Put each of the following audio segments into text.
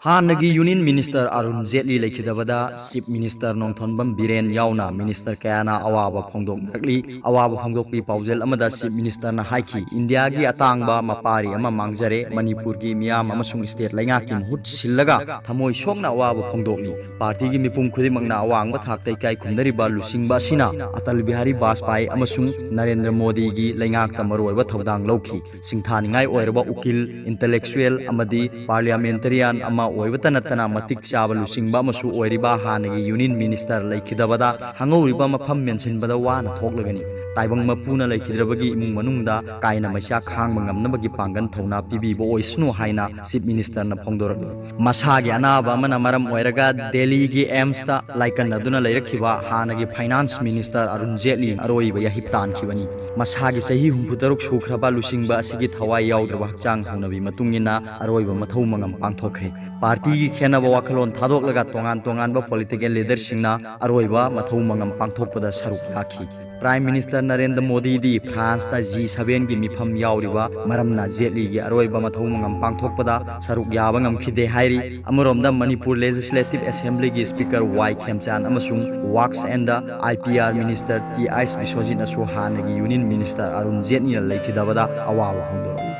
हानगी union minister Arun Jaitley लेखिदबदा chief minister Nongthombam Biren यावना minister कयाना अवाब फोंदोकनरली अवाब फोंदोकपी पाउजेल अमदा चीफ मिनिस्टर ना हाइकी इंडिया की अतांगबा मपारी अमा मांगजरे मणिपुर की मियाम अमसुंग स्टेट लेंगा की मुहुत सिल्लगा थमोय सोकना अवाब फोंदोकली पार्टी की मिपुम खुदिमंगना अवांगबा थाक्तै काई खुमदरिबा लुसिंगबा सिना अटल बिहारी वाजपेयी अमसुंग नरेंद्र मोदी की लेंगाक तमरोयबा थवदांग लौखी सिंथानिंगाई ओइरबा उकिल इंटेलेक्चुअल अमदी पार्लियामेंटेरियन अमा ओइबता नतना मतिक चाबा लुसिंगबा मसु ओइरिबा हानगी यूनियन मिनिस्टर लेखिदबदा हंगौरिबा मफम मेंसिनबदा वाना थोकलगनी ताइबंग मपुना लेखिद्रबगी इमुंग मनुंगदा कायना मैसा खांग नगमनबगी पांगन थौना पिबीबो ओइसनु हाइना चीफ मिनिस्टर ना फोंदोरग मसागी अनाबा अमना मरम ओइरगा दिल्ली की एम्स ता लाइकनदुना लेरखिबा हानगी फाइनेंस मिनिस्टर अरुण जेटली अरोइबा यहिप तानखिबनी मसागी सही 63 सुख्रबा लुसिंगबा असिगी थवाई याउद्रबा हक्चांग हौनबी मतुंगिना अरोइबा मथौ मंगम पांथोखै पार्टी की खेनब वाखलोन थादोकलगा तोंगान तोंगानबा पॉलिटिकल लीडर सिंगना अरोइबा मथौ मंगम पांथोकपदा सरुक याखी प्राइम मिनिस्टर नरेंद्र मोदी दी फ्रांस ता G7 की मिफम याउरिबा मरमना जेटली की अरोइबा मथौ मंगम पांथोकपदा सरुक याबा ngamkhide हाइरी अमरोमदा मणिपुर लेजिस्लेटिव असेंबली की स्पीकर वाई खेमचान अमसुंग works and the IPR minister TS Biswajit असु हानगी यूनियन मिनिस्टर अरुण जेटली लेखिदबदा अवाव होंदोरई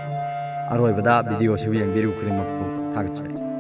अरोइबदा वीडियो से यंगबिरु खुदिमक्पु थागतचरी।